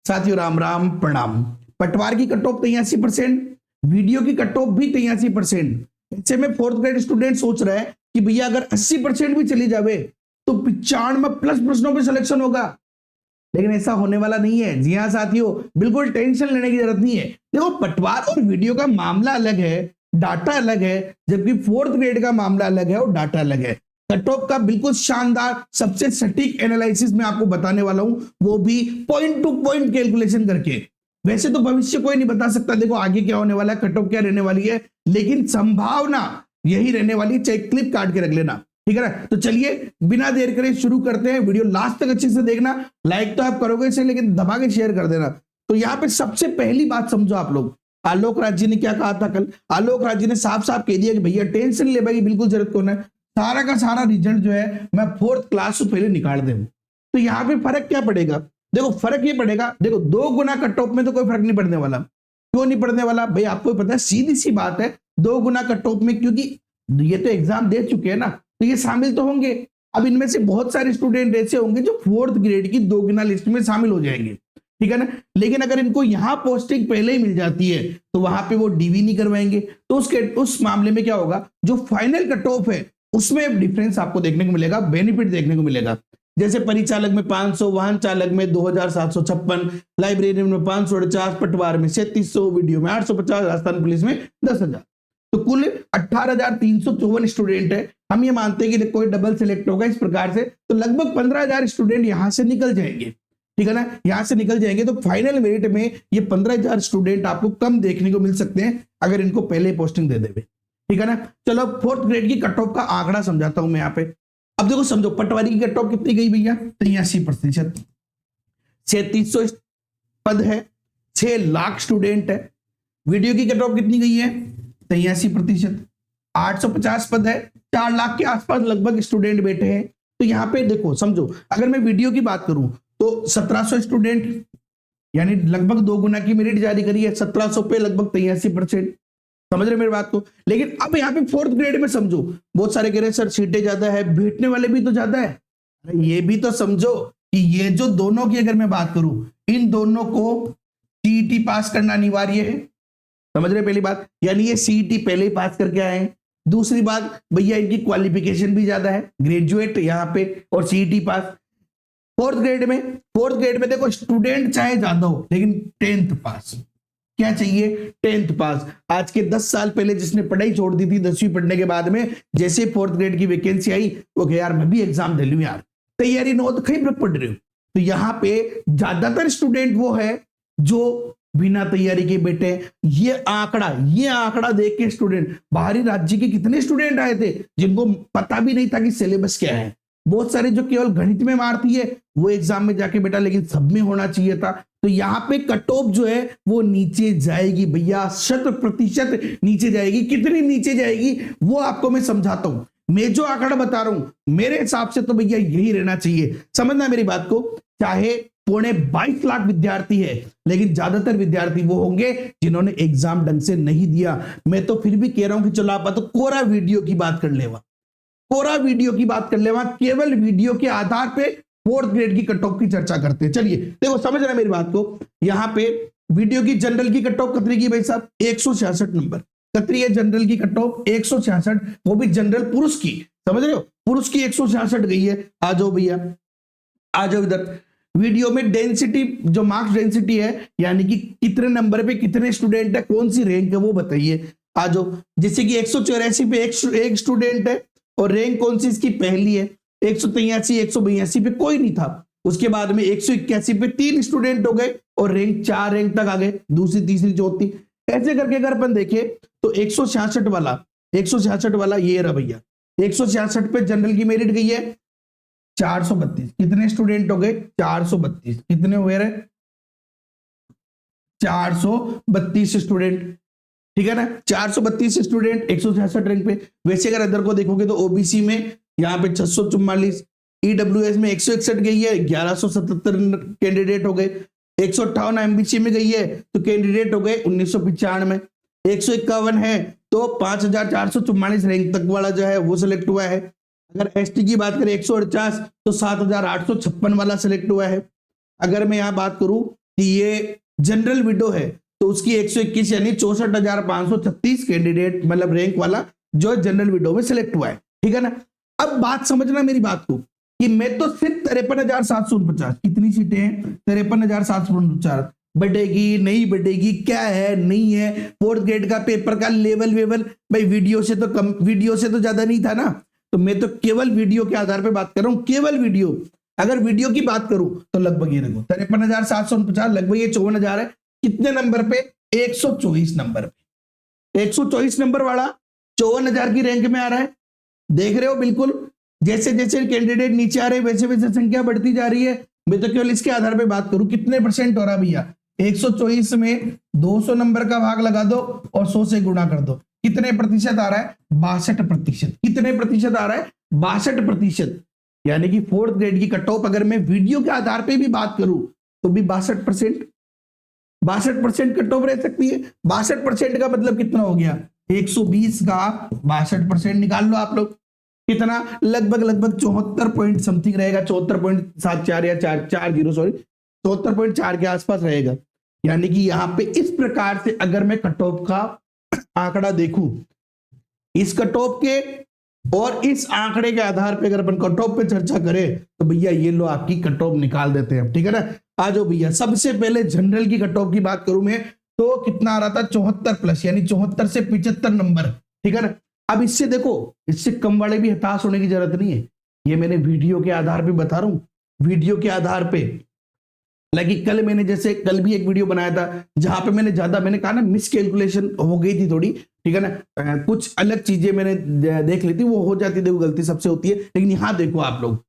साथियों राम राम प्रणाम। पटवार की कट ऑफ 83%, वीडियो की कट ऑफ भी 83%। ऐसे में फोर्थ ग्रेड स्टूडेंट सोच रहा है कि भैया अगर 80% भी चली जावे तो 95+ प्रश्नों पे सिलेक्शन होगा, लेकिन ऐसा होने वाला नहीं है। जी हाँ साथियों, बिल्कुल टेंशन लेने की जरूरत नहीं है। देखो, पटवार और वीडियो का मामला अलग है, डाटा अलग है, जबकि फोर्थ ग्रेड का मामला अलग है और डाटा अलग है। कट ऑफ का बिल्कुल शानदार सबसे सटीक एनालिसिस मैं आपको बताने वाला हूं, वो भी पॉइंट टू पॉइंट कैलकुलेशन करके। वैसे तो भविष्य कोई नहीं बता सकता, देखो आगे क्या होने वाला है, कट ऑफ क्या रहने वाली है, लेकिन संभावना यही रहने वाली है। चाहे क्लिप काट के रख लेना, ठीक है ना। तो चलिए बिना देर करे शुरू करते हैं। वीडियो लास्ट तक अच्छे से देखना, लाइक तो आप करोगे इसे, लेकिन दबा के शेयर कर देना। तो यहाँ पे सबसे पहली बात समझो आप लोग, आलोक राज जी ने क्या कहा था कल। आलोक राज जी ने साफ साफ कह दिया कि भैया टेंशन ले भाई, बिल्कुल जरूरत कौन है, सारा का सारा रिजल्ट जो है मैं फोर्थ क्लास से पहले निकाल दूं। तो यहाँ पे फर्क क्या पड़ेगा, देखो फर्क ये पड़ेगा, देखो 2 गुना कट ऑफ में तो कोई फर्क नहीं पड़ने वाला। क्यों नहीं पड़ने वाला भाई, आपको पता है, सीधी सी बात है, 2 गुना कट ऑफ में, क्योंकि ये तो एग्जाम दे चुके हैं ना, तो ये शामिल तो होंगे। अब इनमें से बहुत सारे स्टूडेंट ऐसे होंगे जो फोर्थ ग्रेड की 2 गुना लिस्ट में शामिल हो जाएंगे, ठीक है ना। लेकिन अगर इनको यहां पोस्टिंग पहले ही मिल जाती है तो वहां पे वो डीवी नहीं करवाएंगे, तो उस मामले में क्या होगा, जो फाइनल कट ऑफ है उसमें डिफरेंस आपको देखने को मिलेगा, बेनिफिट देखने को मिलेगा। जैसे परिचालक में 500, वाहन चालक में 2756, लाइब्रेरियन में 548, पटवार में 3700, वीडियो में 850, राजस्थान पुलिस में 10,000। तो कुल 18,354 स्टूडेंट है। हम ये मानते हैं कि कोई डबल सिलेक्ट होगा इस प्रकार से, तो लगभग 15,000 स्टूडेंट यहां से निकल जाएंगे, ठीक है ना, यहां से निकल जाएंगे। तो फाइनल मेरिट में ये 15,000 स्टूडेंट आपको कम देखने को मिल सकते हैं अगर इनको पहले पोस्टिंग दे देवे, ठीक है ना। चलो फोर्थ ग्रेड की कट ऑफ का आंकड़ा समझाता हूं मैं यहाँ पे। अब देखो समझो, पटवारी की कट ऑफ कितनी गई भैया, 83%। 3700 पद है, 6 लाख स्टूडेंट है। वीडियो की कट ऑफ कितनी गई है, 83%। 850 पद है, 4 लाख के आसपास लगभग स्टूडेंट बैठे हैं। तो यहाँ पे देखो समझो, अगर मैं वीडियो की बात करूं तो 1700 स्टूडेंट, यानी लगभग 2 गुना की मेरिट जारी करी है, 1700 पे लगभग 83%। समझ रहे मेरी बात को। लेकिन अब यहाँ पे फोर्थ ग्रेड में समझो, बहुत सारे कह रहे हैं सर सीटें ज्यादा है, बैठने वाले भी तो ज्यादा है। अरे ये भी तो समझो कि ये जो दोनों की अगर मैं बात करूं, इन दोनों को सीईटी पास करना अनिवार्य है। समझ रहे पहली बात, यानी ये सीईटी पहले ही पास करके आए हैं। दूसरी बात भैया, इनकी क्वालिफिकेशन भी ज्यादा है, ग्रेजुएट यहाँ पे और सीईटी पास। फोर्थ ग्रेड में देखो स्टूडेंट चाहे ज्यादा हो, लेकिन 10th पास। क्या चाहिए, 10th पास। आज के 10 साल पहले जिसने पढ़ाई छोड़ दी थी 10वीं पढ़ने के बाद में, जैसे फोर्थ ग्रेड की वैकेंसी आई, वो कहे यार मैं भी एग्जाम दे लूं यार, तैयारी न हो तो कहीं पर पढ़ रहे हो। तो यहाँ पे ज्यादातर स्टूडेंट वो है जो बिना तैयारी के बैठे। ये आंकड़ा देख के स्टूडेंट, बाहरी राज्य के कितने स्टूडेंट आए थे जिनको पता भी नहीं था कि सिलेबस क्या है। बहुत सारे जो केवल गणित में मारती है वो एग्जाम में जाके बेटा, लेकिन सब में होना चाहिए था। तो यहाँ पे कट ऑफ जो है वो नीचे जाएगी भैया, 100% नीचे जाएगी। कितनी नीचे जाएगी वो आपको मैं समझाता हूं। मैं जो आंकड़ा बता रहा हूं मेरे हिसाब से तो भैया यही रहना चाहिए, समझना मेरी बात को। चाहे 22 लाख विद्यार्थी है, लेकिन ज्यादातर विद्यार्थी वो होंगे जिन्होंने एग्जाम ढंग से नहीं दिया। मैं तो फिर भी कह रहा हूं कि चलो आप तो कोरा वीडियो की बात कर लेवा, केवल वीडियो के आधार पे फोर्थ ग्रेड की कट ऑफ की चर्चा करते हैं। चलिए देखो समझ रहे मेरी बात को। यहाँ पे वीडियो की जनरल की कट ऑफ कितनी की भाई साहब, 166 नंबर कतरी है जनरल की कट ऑफ, 166, वो भी जनरल पुरुष की। समझ रहे हो, पुरुष की 166 गई है। आ जाओ भैया, आ जाओ इधर। वीडियो में डेंसिटी, जो मार्क्स डेंसिटी है, यानी कि कितने नंबर पे कितने स्टूडेंट है, कौन सी रैंक है वो बताइए। आ जाओ, जैसे कि 184 पे एक स्टूडेंट है और रैंक कौन सी इसकी पहली है। 183 182 पे कोई नहीं था, उसके बाद में 181 पे 3 स्टूडेंट हो गए और रैंक 4 रैंक तक आ गए, दूसरी तीसरी चौथी। ऐसे करके अगर अपन देखे तो 166 वाला ये रहा भैया। 166 पे जनरल की मेरिट गई है 432। कितने स्टूडेंट हो गए, 432। कितने हुए रहे, 432 स्टूडेंट, ठीक है ना। 432 स्टूडेंट 166 रैंक पे। वैसे अगर अदर को देखोगे तो ओबीसी में यहाँ पे 644, ईडब्ल्यूएस में 161 गई है, 1177 कैंडिडेट हो गए। 158 एमबीसी में गई है तो कैंडिडेट हो गए 1995। 151 है तो 5444 रैंक तक वाला जो है वो सिलेक्ट हुआ है। अगर एसटी की बात करें 149 तो 7856 वाला सिलेक्ट हुआ है। अगर मैं यहाँ बात करूं कि ये जनरल विडो है तो उसकी 121 यानी 64,536 कैंडिडेट मतलब रैंक वाला जो जनरल विडो में सिलेक्ट हुआ है, ठीक है ना। अब बात समझना मेरी बात को कि मैं तो सिर्फ 53,749, कितनी सीटें हैं 53,749, बढ़ेगी नहीं बढ़ेगी, क्या है नहीं है, फोर्थ ग्रेड का पेपर का लेवल भाई वीडियो से तो कम, वीडियो से तो ज्यादा नहीं था ना। तो मैं तो केवल वीडियो के आधार पे बात कर रहा हूं, केवल वीडियो। अगर वीडियो की बात करूं तो लगभग ये देखो 53,749 लगभग ये 54,000 है। कितने नंबर पे? 124 नंबर पे। 124 नंबर वाला 54,000 की रैंक में आ रहा है, देख रहे हो बिल्कुल। जैसे जैसे कैंडिडेट नीचे आ रहे हैं वैसे वैसे संख्या बढ़ती जा रही है। मैं तो केवल इसके आधार पे बात करूं कितने परसेंट हो रहा भैया, 124 में 200 नंबर का भाग लगा दो और 100 से गुणा कर दो, कितने प्रतिशत आ रहा है? 62%। कितने प्रतिशत आ रहा है? 62%। यानी कि फोर्थ ग्रेड की कट ऑफ अगर मैं वीडियो के आधार पे भी बात करूं तो भी 62%, 62% कट ऑफ रह सकती है। 62% का मतलब कितना हो गया? 120 का 62% निकाल लो आप लोग, कितना? लगभग 74 पॉइंट समथिंग रहेगा, 74.74 या 440 सॉरी 74.4 के आसपास रहेगा। यानी कि यहां पे इस प्रकार से अगर मैं कट ऑफ का आंकड़ा देखूं, इस कट ऑफ के और इस आंकड़े के आधार पे अगर अपन कट ऑफ पे चर्चा करें तो भैया ये लो आपकी कट ऑफ निकाल देते हैं, ठीक है ना। आ जाओ भैया, सबसे पहले जनरल की कट ऑफ की बात करूं मैं तो कितना आ रहा था? 74 प्लस, यानी 74 से 75 नंबर, ठीक है ना। अब इससे देखो, इससे कम वाले भी हताश होने की जरूरत नहीं है, ये मैंने वीडियो के आधार पे बता रहा हूं, वीडियो के आधार पे। लगी कल मैंने जैसे कल भी एक वीडियो बनाया था जहां पे मैंने कहा ना मिस कैलकुलेशन हो गई थी थोड़ी, ठीक है ना। कुछ अलग चीजें मैंने देख ली थी, वो हो जाती, देखो गलती सबसे होती है। लेकिन यहां देखो आप लोग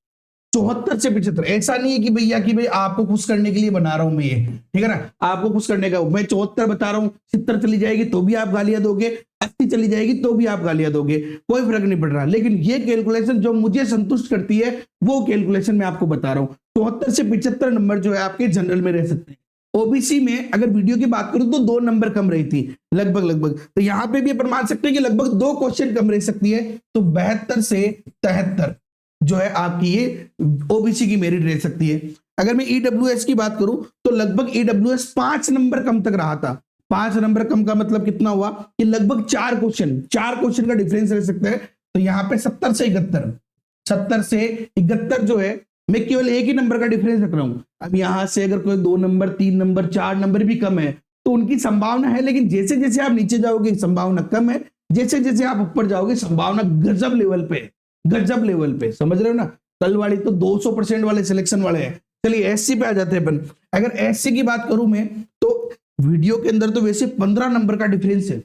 74 से 75, ऐसा नहीं है कि भैया कि भाई आपको खुश करने के लिए बना रहा हूं मैं ये, ठीक है ना, आपको खुश करने का। मैं 74 बता रहा हूं, 70 चली जाएगी तो भी आप गालियां दोगे, 80 चली जाएगी तो भी आप गालियां दोगे, कोई फर्क नहीं पड़ रहा। लेकिन ये कैलकुलेशन जो मुझे संतुष्ट करती है वो कैलकुलेशन मैं आपको बता रहा हूं। 74 से 75 नंबर जो है आपके जनरल में रह सकते हैं। ओबीसी में अगर वीडियो की बात करूं तो 2 नंबर कम रही थी लगभग, तो यहां पे भी अपन मान सकते हैं कि लगभग 2 क्वेश्चन कम रह सकती है। तो 72 से 73 जो है आपकी ये ओबीसी की मेरिट रह सकती है। अगर मैं ईडब्ल्यूएस की बात करूं तो लगभग ईडब्ल्यूएस 5 नंबर कम तक रहा था। 5 नंबर कम का मतलब कितना हुआ कि लगभग 4 क्वेश्चन का डिफरेंस रह सकता है। तो यहां पे 70 से 71 जो है मैं केवल एक ही नंबर का डिफरेंस रख रहा हूं। अब यहां से अगर कोई 2 नंबर 3 नंबर 4 नंबर भी कम है तो उनकी संभावना है, लेकिन जैसे जैसे आप नीचे जाओगे संभावना कम है, जैसे जैसे आप ऊपर जाओगे संभावना गजब लेवल पे, समझ रहे हो ना। कल वाली तो 200% वाले सिलेक्शन वाले हैं। चलिए एससी पे आ जाते हैं अपन। अगर एससी की बात करूं मैं तो वीडियो के अंदर तो वैसे 15 नंबर का डिफरेंस है,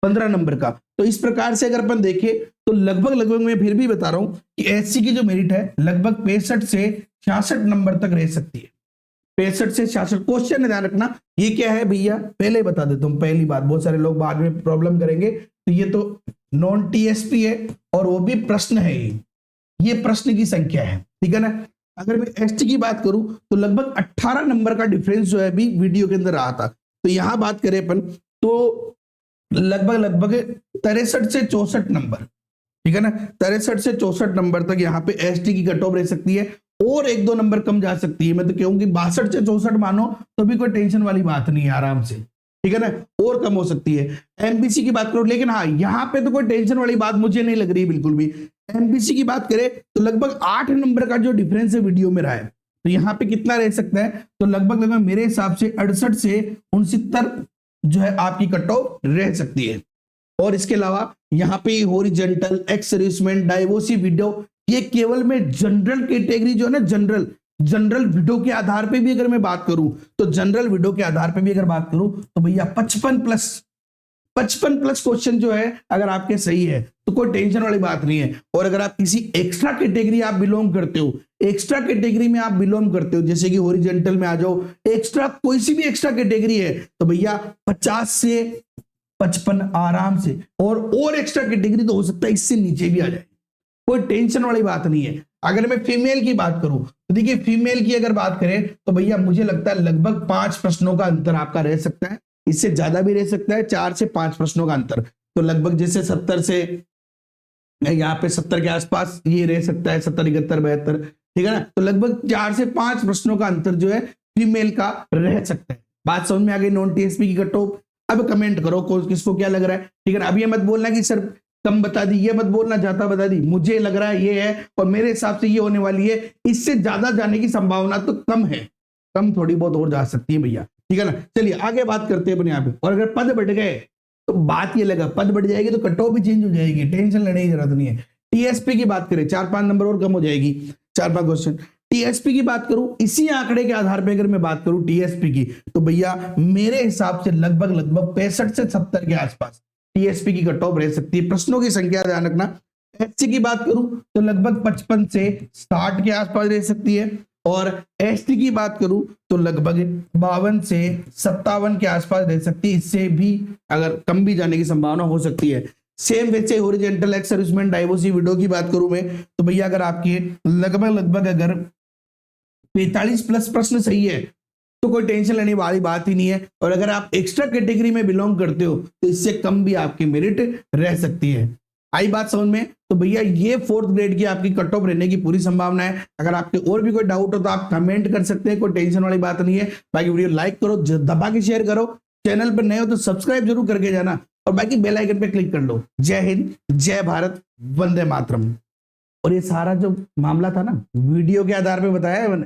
15 नंबर का। तो इस प्रकार से अगर अपन देखें तो लगभग मैं फिर भी बता रहा हूं कि एससी की जो मेरिट है लगभग 65 से 66 नंबर तक रह सकती है। 65 से 66 क्वेश्चन ध्यान रखना, ये क्या है भैया पहले बता देता हूं। पहली बात, बहुत सारे लोग बाद में प्रॉब्लम करेंगे, तो ये तो नॉन टीएसपी है और वो भी प्रश्न है, ये प्रश्न की संख्या है, ठीक है ना। अगर मैं एसटी की बात करूं तो लगभग 18 नंबर का डिफरेंस जो है अभी वीडियो के अंदर रहा था। तो यहां बात करें अपन तो लगभग 63 से 64 नंबर, ठीक है ना, 63 से 64 नंबर तक यहाँ पे एसटी की कट ऑफ रह सकती है और 1-2 नंबर कम जा सकती है। मैं तो कहूंगी 62 से 64 मानो तो भी कोई टेंशन वाली बात नहीं है, आराम से, ठीक है ना, और कम हो सकती है। एमबीसी की बात करो, लेकिन हाँ यहाँ पे तो कोई टेंशन वाली बात मुझे नहीं लग रही बिल्कुल भी। एमबीसी की बात करें तो लगभग 8 नंबर का जो डिफरेंस है वीडियो में रहा है, तो यहाँ पे कितना रह सकता है? तो लगभग मेरे हिसाब से 68 से 69 जो है आपकी कट ऑफ रह सकती है। और इसके अलावा यहाँ पे horizontal, ex serviceman, divorcee window, ये केवल मैं जनरल कैटेगरी जो है ना, जनरल विडो के आधार पे भी अगर मैं बात करूं तो जनरल विडो के आधार पे भी अगर बात करूं तो भैया 55 प्लस क्वेश्चन जो है अगर आपके सही है तो कोई टेंशन वाली बात नहीं है। और अगर आप किसी एक्स्ट्रा कैटेगरी आप बिलोंग करते हो, एक्स्ट्रा कैटेगरी में आप बिलोंग करते हो, जैसे कि हॉरिजॉन्टल में आ जाओ, एक्स्ट्रा कोई सी भी एक्स्ट्रा कैटेगरी है, तो भैया 50 से 55 आराम से, और एक्स्ट्रा कैटेगरी तो हो सकता है इससे नीचे भी आ जाए, कोई टेंशन वाली बात नहीं है। अगर मैं फीमेल की बात करूं तो देखिए फीमेल की अगर बात करें तो भैया मुझे लगता है लगभग 5 प्रश्नों का अंतर आपका रह सकता है, इससे ज्यादा भी रह सकता है, 4 से 5 प्रश्नों का अंतर। तो लगभग जैसे 70 से यहाँ पे 70 के आसपास ये रह सकता है, 70, 71, 72, ठीक है ना। तो लगभग 4 से 5 प्रश्नों का अंतर जो है फीमेल का रह सकता है। बात समझ में आ गई नॉन टीएसपी की कट ऑफ। अब कमेंट करो किसको क्या लग रहा है, ठीक है ना। अब ये मत बोलना कि सर कम बता दी, ये मत बोलना ज्यादा बता दी, मुझे लग रहा है ये है और मेरे हिसाब से ये होने वाली है, इससे ज्यादा जाने की संभावना तो कम है, कम थोड़ी बहुत और जा सकती है भैया, ठीक है ना। चलिए आगे बात करते हैं अपने यहाँ पे। और अगर पद बढ़ गए तो बात ये लगा, पद बढ़ जाएगी तो कट ऑफ भी चेंज हो जाएगी, टेंशन लेने की जरूरत नहीं है। टीएसपी की बात करें 4-5 नंबर और कम हो जाएगी, 4-5 क्वेश्चन। टीएसपी की बात करूं, इसी आंकड़े के आधार पे अगर मैं बात करूं टीएसपी की, तो भैया मेरे हिसाब से लगभग 65 से 70 के आसपास टीएसपी की कट ऑफ रह सकती है। प्रश्नों की संख्या ध्यान रखना। एससी की बात करूं तो लगभग 55 से 60 के आसपास रह सकती है, और एसटी की बात करूं तो लगभग 52 से 57 के आसपास रह सकती है, इससे भी अगर कम भी जाने की संभावना हो सकती है। सेम वैसे horizontal ex serviceman divorcee window की बात करूं मैं, तो भैया अगर आपके लगभग अगर 45 प्लस प्रश्न सही है तो कोई टेंशन लेने वाली बात ही नहीं है। और अगर आप एक्स्ट्रा कैटेगरी में बिलोंग करते हो तो इससे कम भी आपकी मेरिट रह सकती है। आई बात समझ में? तो भैया ये 4th ग्रेड की आपकी कट ऑफ रहने की पूरी संभावना है। अगर आपके और भी कोई डाउट हो तो आप कमेंट कर सकते हैं, कोई टेंशन वाली बात नहीं है। बाकी वीडियो लाइक करो, दबा के शेयर करो, चैनल पर नए हो तो सब्सक्राइब जरूर करके जाना, और बाकी बेल आइकन पे क्लिक कर लो। जय हिंद, जय भारत, वंदे मातरम। और ये सारा जो मामला था ना वीडियो के आधार पे बताया है मैंने।